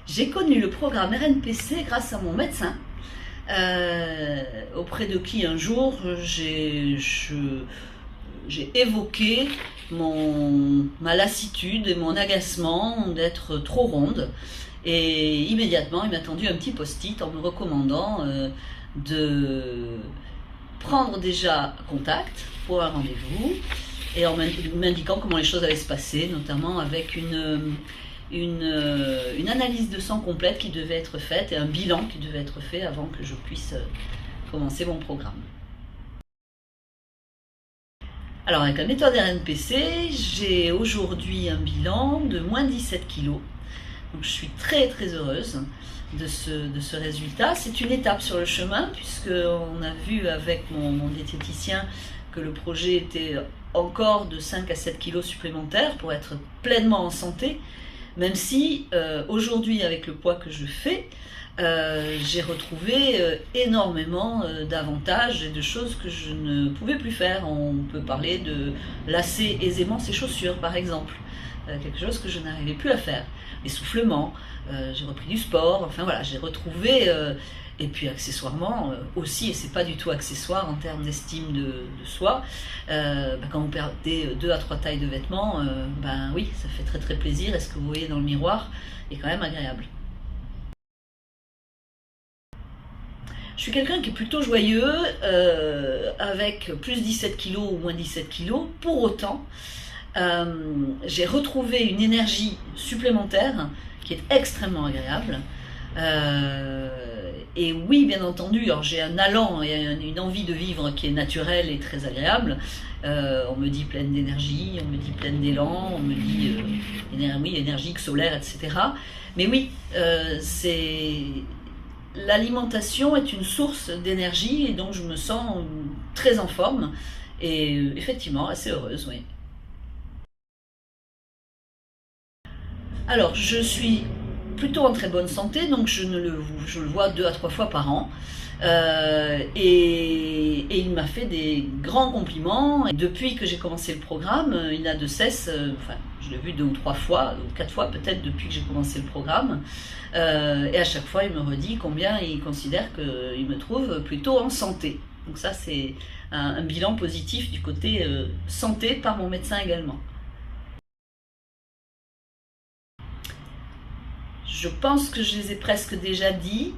J'ai connu le programme RNPC grâce à mon médecin, auprès de qui un jour j'ai évoqué ma lassitude et mon agacement d'être trop ronde. Et immédiatement, il m'a tendu un petit post-it en me recommandant de prendre déjà contact pour un rendez-vous et en m'indiquant comment les choses allaient se passer, notamment avec une analyse de sang complète qui devait être faite et un bilan qui devait être fait avant que je puisse commencer mon programme. Alors avec la méthode RNPC, j'ai aujourd'hui un bilan de moins 17 kg. Donc je suis très heureuse de ce résultat. C'est une étape sur le chemin puisqu'on a vu avec mon diététicien que le projet était encore de 5 à 7 kg supplémentaires pour être pleinement en santé, même si aujourd'hui avec le poids que je fais, j'ai retrouvé énormément d'avantages et de choses que je ne pouvais plus faire. On peut parler de lasser aisément ses chaussures par exemple, quelque chose que je n'arrivais plus à faire. L'essoufflement, j'ai repris du sport, enfin voilà, j'ai retrouvé, et puis accessoirement aussi, et c'est pas du tout accessoire en termes d'estime de soi, quand on perd 2 à 3 tailles de vêtements, ben oui, ça fait très plaisir, et ce que vous voyez dans le miroir est quand même agréable. Je suis quelqu'un qui est plutôt joyeux, avec plus 17 kg ou moins 17 kg. Pour autant, j'ai retrouvé une énergie supplémentaire qui est extrêmement agréable. Et oui, bien entendu, j'ai un allant et une envie de vivre qui est naturelle et très agréable. On me dit pleine d'énergie, on me dit pleine d'élan, on me dit oui, énergique, solaire, etc. Mais oui, l'alimentation est une source d'énergie et donc je me sens très en forme et effectivement assez heureuse, oui. Alors, je suis plutôt en très bonne santé, donc je le vois 2 à 3 fois par an. Et il m'a fait des grands compliments. Et depuis que j'ai commencé le programme, il n'a de cesse, enfin, je l'ai vu 2 ou 3 fois, ou 4 fois peut-être depuis que j'ai commencé le programme. Et à chaque fois, il me redit combien il considère qu'il me trouve plutôt en santé. Donc ça, c'est un bilan positif du côté santé par mon médecin également. Je pense que je les ai presque déjà dit.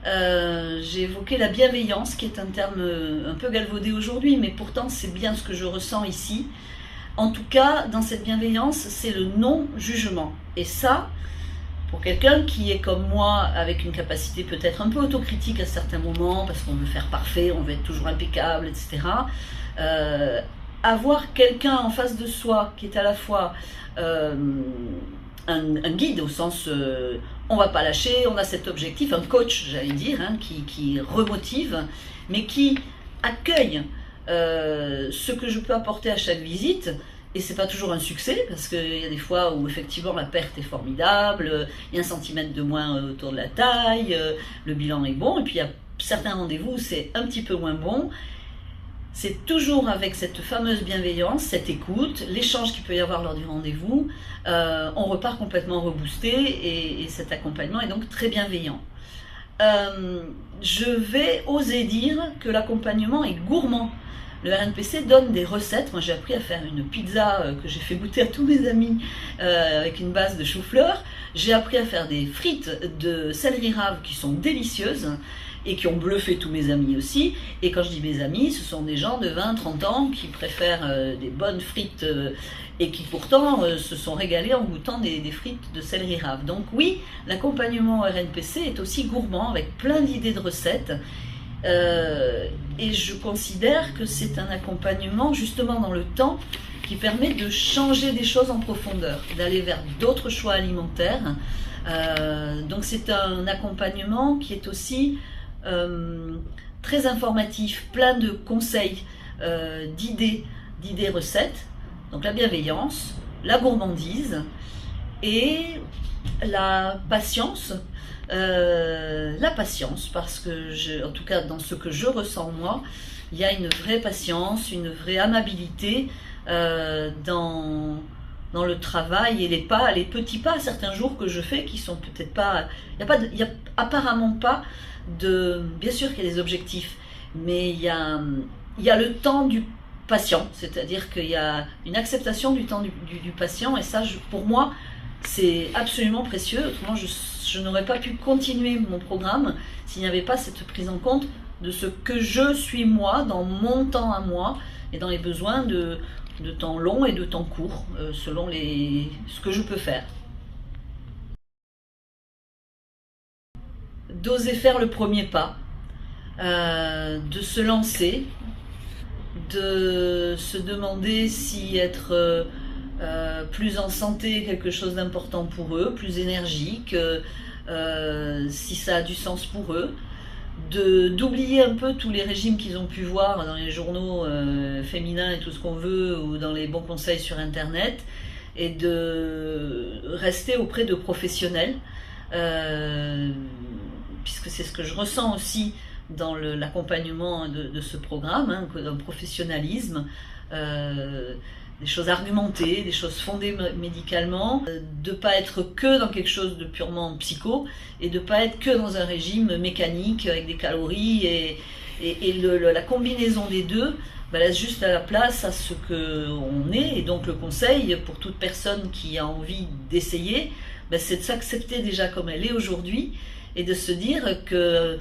J'ai évoqué la bienveillance, qui est un terme un peu galvaudé aujourd'hui, mais pourtant c'est bien ce que je ressens ici. En tout cas, dans cette bienveillance, c'est le non-jugement. Et ça, pour quelqu'un qui est comme moi, avec une capacité peut-être un peu autocritique à certains moments, parce qu'on veut faire parfait, on veut être toujours impeccable, etc., avoir quelqu'un en face de soi qui est à la fois un guide au sens on va pas lâcher, on a cet objectif, un coach j'allais dire, qui remotive, mais qui accueille ce que je peux apporter à chaque visite. Et c'est pas toujours un succès, parce qu'il y a des fois où effectivement la perte est formidable, il y a 1 centimètre de moins autour de la taille, le bilan est bon, et puis il y a certains rendez-vous où c'est un petit peu moins bon. C'est toujours avec cette fameuse bienveillance, cette écoute, l'échange qu'il peut y avoir lors du rendez-vous, on repart complètement reboosté et cet accompagnement est donc très bienveillant. Je vais oser dire que l'accompagnement est gourmand. Le RNPC donne des recettes. Moi j'ai appris à faire une pizza que j'ai fait goûter à tous mes amis avec une base de chou-fleur. J'ai appris à faire des frites de céleri rave qui sont délicieuses et qui ont bluffé tous mes amis aussi. Et quand je dis mes amis, ce sont des gens de 20-30 ans qui préfèrent des bonnes frites et qui pourtant se sont régalés en goûtant des frites de céleri rave. Donc oui, l'accompagnement RNPC est aussi gourmand avec plein d'idées de recettes. Et je considère que c'est un accompagnement justement dans le temps qui permet de changer des choses en profondeur, d'aller vers d'autres choix alimentaires. Donc c'est un accompagnement qui est aussi très informatif, plein de conseils, d'idées recettes. Donc la bienveillance, la gourmandise et la patience. Parce que en tout cas dans ce que je ressens moi, il y a une vraie patience, une vraie amabilité dans dans le travail et les petits pas, certains jours que je fais qui sont peut-être pas... Il y a apparemment pas de... Bien sûr qu'il y a des objectifs, mais il y a le temps du patient, c'est-à-dire qu'il y a une acceptation du temps du patient, et ça, pour moi, c'est absolument précieux. Autrement, je n'aurais pas pu continuer mon programme s'il n'y avait pas cette prise en compte de ce que je suis moi, dans mon temps à moi, et dans les besoins de temps long et de temps court, selon ce que je peux faire. D'oser faire le premier pas, de se lancer, de se demander si être plus en santé est quelque chose d'important pour eux, plus énergique, si ça a du sens pour eux, d'oublier un peu tous les régimes qu'ils ont pu voir dans les journaux féminins et tout ce qu'on veut, ou dans les bons conseils sur internet, et de rester auprès de professionnels, puisque c'est ce que je ressens aussi dans l'accompagnement de ce programme, hein, d'un professionnalisme, des choses argumentées, des choses fondées médicalement, de ne pas être que dans quelque chose de purement psycho, et de ne pas être que dans un régime mécanique avec des calories, et la combinaison des deux laisse juste à la place à ce qu'on est. Et donc le conseil pour toute personne qui a envie d'essayer, c'est de s'accepter déjà comme elle est aujourd'hui, et de se dire que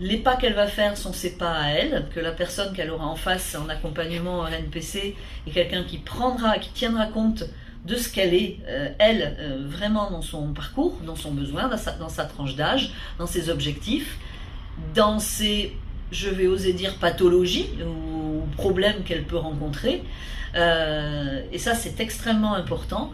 les pas qu'elle va faire sont ses pas à elle, que la personne qu'elle aura en face en accompagnement en RNPC est quelqu'un qui tiendra compte de ce qu'elle est, vraiment dans son parcours, dans son besoin, dans sa tranche d'âge, dans ses objectifs, dans ses, je vais oser dire, pathologies ou problèmes qu'elle peut rencontrer. Et ça, c'est extrêmement important.